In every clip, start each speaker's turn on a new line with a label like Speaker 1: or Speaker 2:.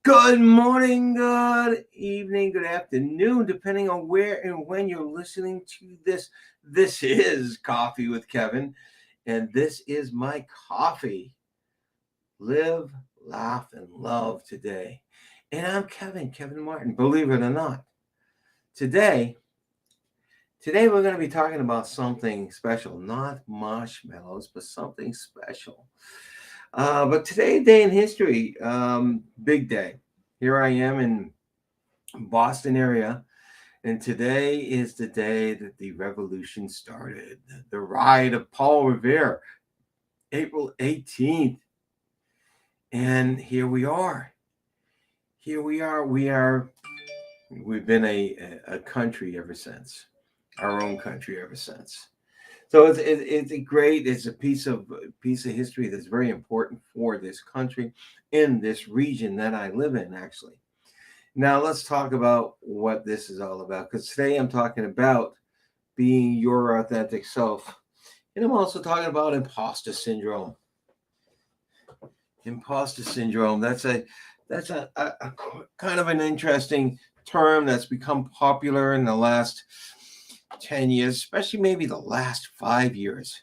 Speaker 1: Good morning, good evening, good afternoon, depending on where and when you're listening to this. This is Coffee with Kevin, and this is my coffee. Live, laugh, and love today. And I'm Kevin Martin, believe it or not. Today, today we're going to be talking about something special, not marshmallows, but something special. But today, day in history, big day. Here I am in Boston area. And today is the day that the revolution started. The ride of Paul Revere, April 18th. And here we are. Here we are. We've been a country ever since, our own country ever since. So it's it's a piece of history that's very important for this country in this region that I live in, actually. Now let's talk about what this is all about, because today I'm talking about being your authentic self. And I'm also talking about imposter syndrome. Imposter syndrome. That's a kind of an interesting term that's become popular in the last 10 years, especially maybe the last 5 years.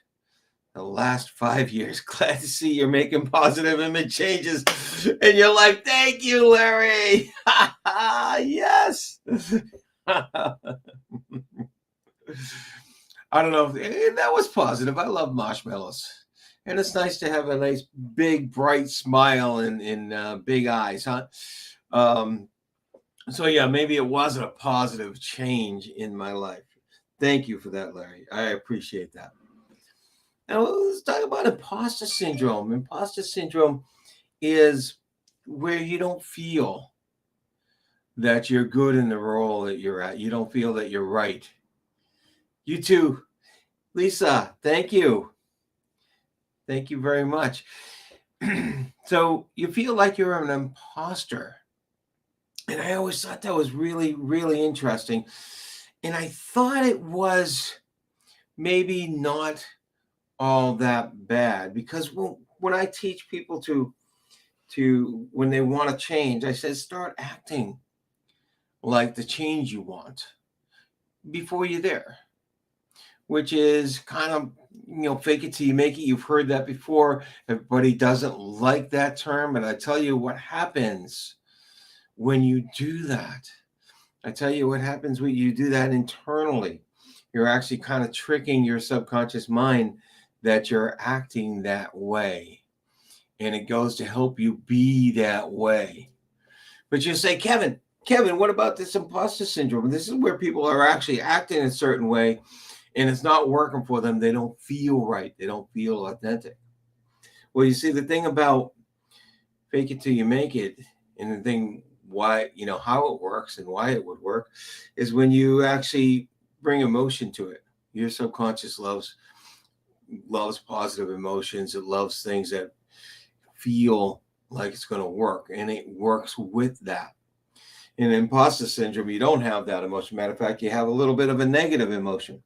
Speaker 1: The last 5 years. Glad to see you're making positive image changes. And you're like, thank you, Larry. Yes. I don't know if that was positive. I love marshmallows. And it's nice to have a nice, big, bright smile and big eyes, huh? Um, so, yeah, maybe it wasn't a positive change in my life. Thank you for that, Larry. I appreciate that. Now, let's talk about imposter syndrome. Imposter syndrome is where you don't feel that you're good in the role that you're at. You don't feel that you're right. You too, Lisa. Thank you. Thank you very much. So you feel like you're an imposter. And I always thought that was really, really interesting. And I thought it was maybe not all that bad, because when I teach people to when they want to change, I said start acting like the change you want before you're there, which is kind of, fake it till you make it. You've heard that before. Everybody doesn't like that term, but I tell you what happens when you do that. I tell you what happens when you do that internally. You're actually kind of tricking your subconscious mind that you're acting that way. And it goes to help you be that way. But you say, Kevin, what about this imposter syndrome? This is where people are actually acting a certain way and it's not working for them. They don't feel right. They don't feel authentic. Well, you see, the thing about fake it till you make it, and the thing why, how it works and why it would work is when you actually bring emotion to it. Your subconscious loves positive emotions. It loves things that feel like it's going to work, and it works with that. In imposter syndrome, you don't have that emotion. Matter of fact, you have a little bit of a negative emotion.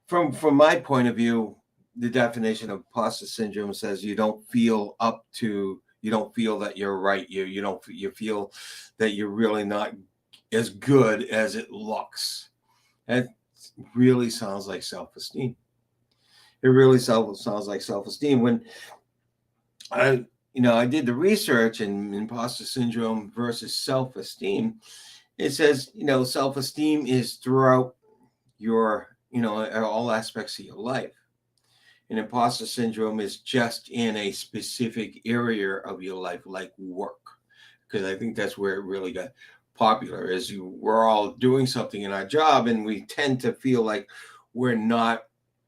Speaker 1: From my point of view, the definition of imposter syndrome says you don't feel that you're right. You feel that you're really not as good as it looks. That really sounds like self-esteem. It really sounds like self-esteem. When I did the research in imposter syndrome versus self-esteem, it says, self-esteem is throughout your, all aspects of your life. And imposter syndrome is just in a specific area of your life, like work. Because I think that's where it really got popular, is we're all doing something in our job and we tend to feel like we're not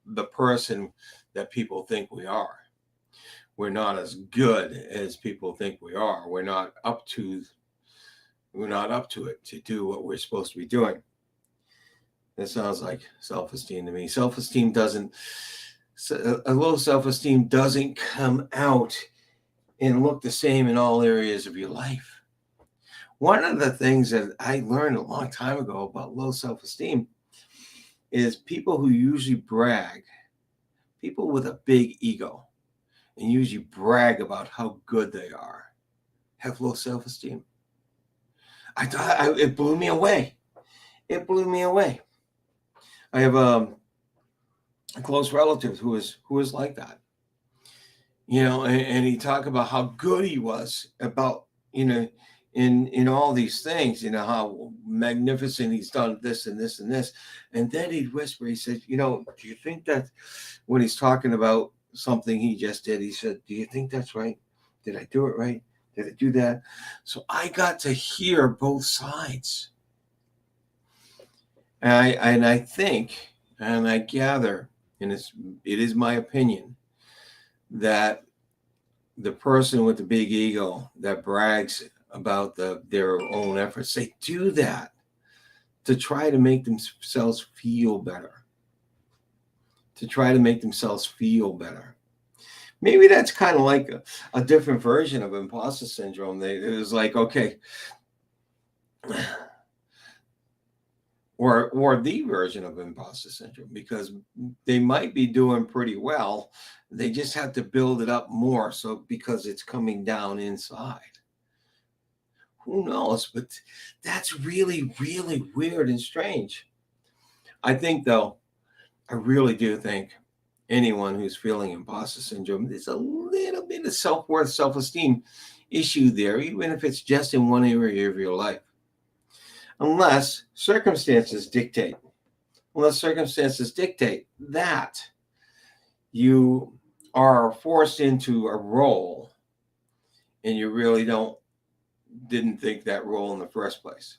Speaker 1: the person that people think we are. We're not as good as people think we are. We're not up to it to do what we're supposed to be doing. That sounds like self-esteem to me. A low self-esteem doesn't come out and look the same in all areas of your life. One of the things that I learned a long time ago about low self-esteem is people who usually brag, people with a big ego, and usually brag about how good they are, have low self-esteem. it blew me away. It blew me away. I have a close relative who is like that, and he talked about how good he was about, in all these things, how magnificent he's done this and this and this. And then he'd whisper, he said, do you think that when he's talking about something he just did, he said, do you think that's right? Did I do it right? Did I do that? So I got to hear both sides. And I think, and I gather, and it is my opinion, that the person with the big ego that brags about their own efforts, they do that to try to make themselves feel better. To try to make themselves feel better. Maybe that's kind of like a different version of imposter syndrome. It was like, okay, or the version of imposter syndrome, because they might be doing pretty well. They just have to build it up more, so because it's coming down inside. Who knows? But that's really, really weird and strange. I think, though, I really do think anyone who's feeling imposter syndrome, there's a little bit of self-worth, self-esteem issue there, even if it's just in one area of your life. Unless circumstances dictate that you are forced into a role and you really didn't think that role in the first place,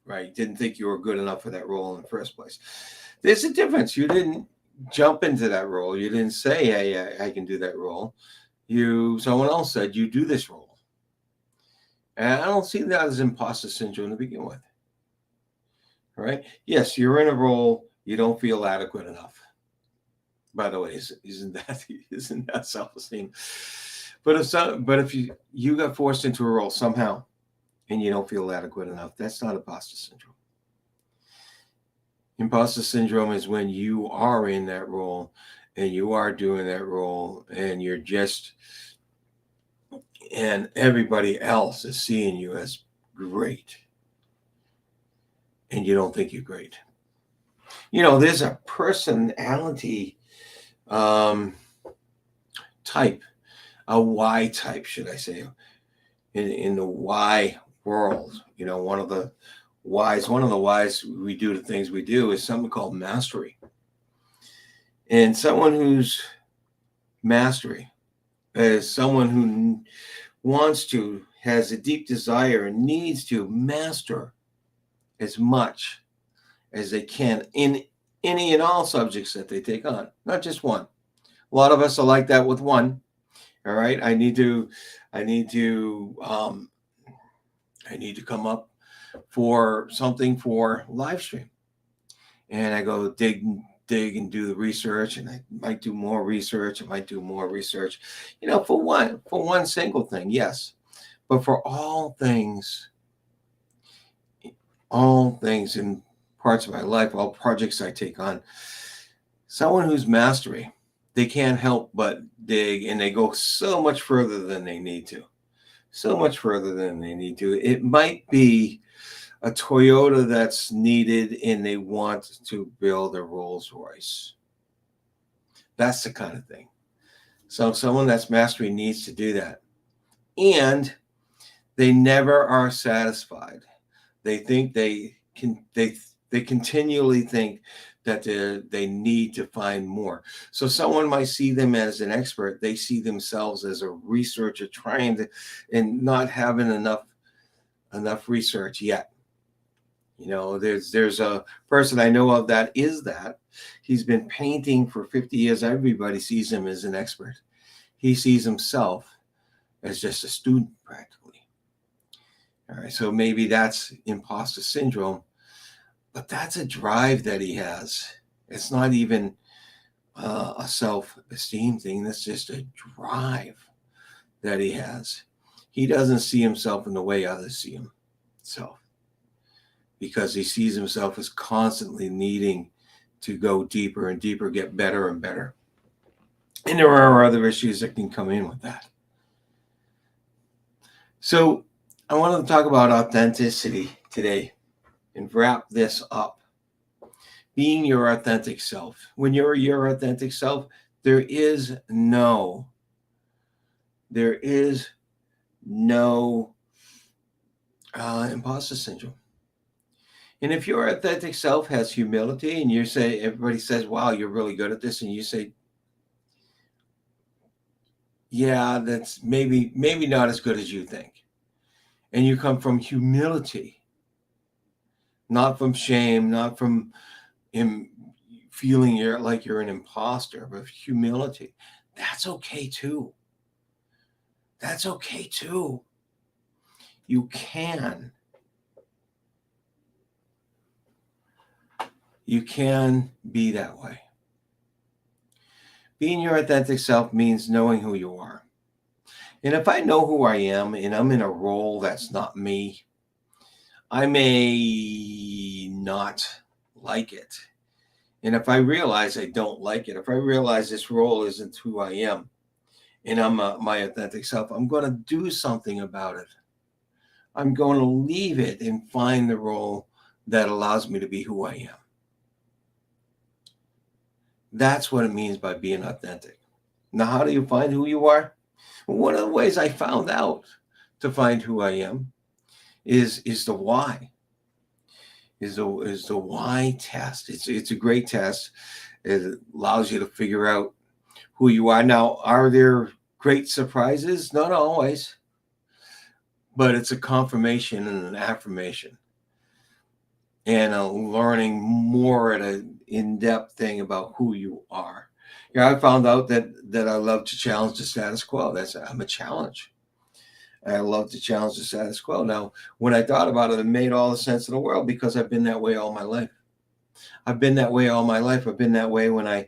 Speaker 1: right? Didn't think you were good enough for that role in the first place. There's a difference. You didn't jump into that role. You didn't say, hey, I can do that role. Someone else said, you do this role. And I don't see that as imposter syndrome to begin with. All right. Yes, you're in a role you don't feel adequate enough. By the way, isn't that self-esteem? But if you got forced into a role somehow and you don't feel adequate enough, that's not imposter syndrome. Imposter syndrome is when you are in that role and you are doing that role and and everybody else is seeing you as great. And you don't think you're great. There's a personality type, a Y type, should I say, in the Y world. One of the whys we do the things we do is something called mastery. And someone who's mastery is someone who has a deep desire and needs to master as much as they can in any and all subjects that they take on, not just one. A lot of us are like that with one. All right, I need to come up for something for live stream, and I go dig and do the research, and I might do more research. For one single thing, yes, but for all things in parts of my life, all projects I take on, someone who's mastery, they can't help but dig, and they go so much further than they need to. It might be a Toyota that's needed, and they want to build a Rolls Royce. That's the kind of thing. So someone that's mastery needs to do that. And they never are satisfied. They think they continually think that they need to find more. So someone might see them as an expert. They see themselves as a researcher and not having enough research yet. There's a person I know of that he's been painting for 50 years. Everybody sees him as an expert. He sees himself as just a student practically. All right, so maybe that's imposter syndrome, but that's a drive that he has. It's not even a self-esteem thing. That's just a drive that he has. He doesn't see himself in the way others see himself, because he sees himself as constantly needing to go deeper and deeper, get better and better. And there are other issues that can come in with that. So I wanted to talk about authenticity today and wrap this up. Being your authentic self. When you're your authentic self, there is no, there is no imposter syndrome. And if your authentic self has humility and you say, everybody says, wow, you're really good at this. And you say, yeah, that's maybe not as good as you think. And you come from humility, not from shame, not from feeling you're an imposter, but humility. That's okay too. That's okay too. You can be that way. Being your authentic self means knowing who you are. And if I know who I am and I'm in a role that's not me, I may not like it. And if I realize I don't like it, if I realize this role isn't who I am and I'm my authentic self, I'm going to do something about it. I'm going to leave it and find the role that allows me to be who I am. That's what it means by being authentic. Now, how do you find who you are? Well, one of the ways I found out to find who I am is the why. Is the why test. It's a great test. It allows you to figure out who you are. Now, are there great surprises? Not always, but it's a confirmation and an affirmation, and a learning more at an in-depth thing about who you are. Yeah, I found out that I love to challenge the status quo. I'm a challenge. I love to challenge the status quo. Now, when I thought about it, it made all the sense in the world because I've been that way all my life. I've been that way all my life. I've been that way when I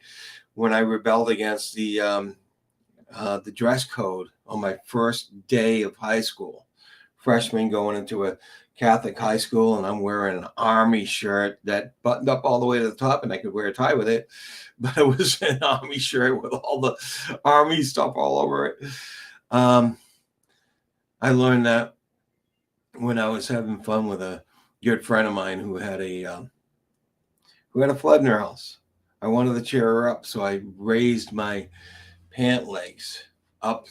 Speaker 1: rebelled against the dress code on my first day of high school, freshman going into a Catholic high school, and I'm wearing an army shirt that buttoned up all the way to the top, and I could wear a tie with it, but it was an army shirt with all the army stuff all over it. I learned that when I was having fun with a good friend of mine who had a flood in her house. I wanted to cheer her up, so I raised my pant legs up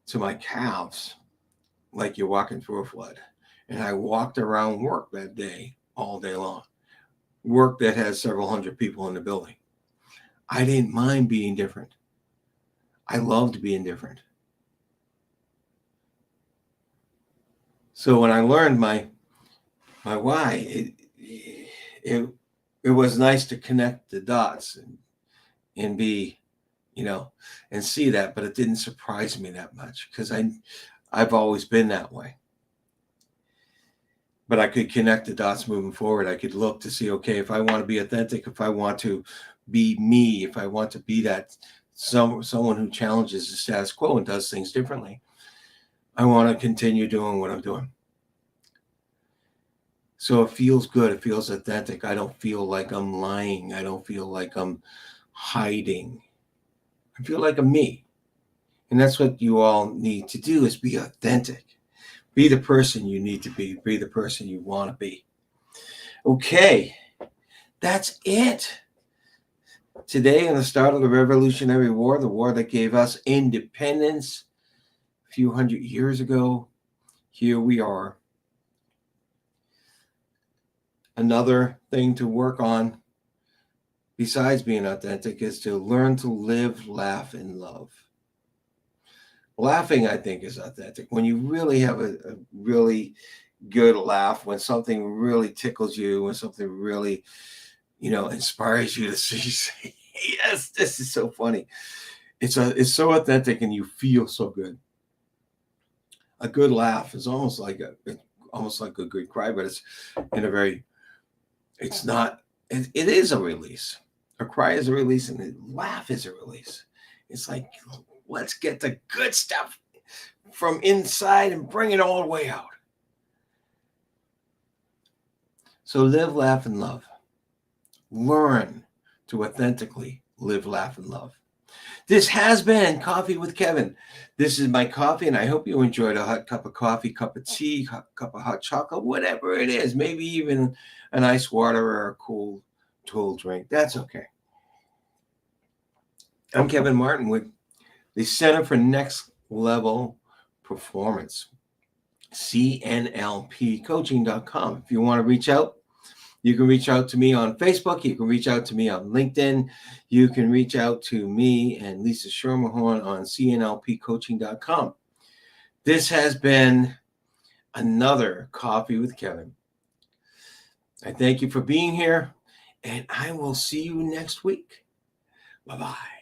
Speaker 1: to my calves like you're walking through a flood. And I walked around work that day all day long. Work that has several hundred people in the building. I didn't mind being different. I loved being different. So when I learned my why, it was nice to connect the dots and be, and see that, but it didn't surprise me that much because I've always been that way. But I could connect the dots moving forward. I could look to see, okay, if I want to be authentic, if I want to be me, if I want to be that someone who challenges the status quo and does things differently, I want to continue doing what I'm doing. So it feels good. It feels authentic. I don't feel like I'm lying. I don't feel like I'm hiding. I feel like I'm me. And that's what you all need to do, is be authentic. Be the person you need to be. Be the person you want to be. Okay, that's it. Today, in the start of the Revolutionary War, the war that gave us independence a few hundred years ago, here we are. Another thing to work on, besides being authentic, is to learn to live, laugh, and love. Laughing, I think, is authentic. When you really have a really good laugh, when something really tickles you, when something really, inspires you to say, yes, this is so funny. It's so authentic, and you feel so good. A good laugh is almost like a good cry, but it's in a very, it's not, it is a release. A cry is a release, and a laugh is a release. It's like, let's get the good stuff from inside and bring it all the way out. So live, laugh, and love. Learn to authentically live, laugh, and love. This has been Coffee with Kevin. This is my coffee, and I hope you enjoyed a hot cup of coffee, cup of tea, cup of hot chocolate, whatever it is. Maybe even an ice water or a cool drink. That's okay. I'm Kevin Martin with the Center for Next Level Performance, CNLPcoaching.com. If you want to reach out, you can reach out to me on Facebook. You can reach out to me on LinkedIn. You can reach out to me and Lisa Schermerhorn on CNLPcoaching.com. This has been another Coffee with Kevin. I thank you for being here, and I will see you next week. Bye-bye.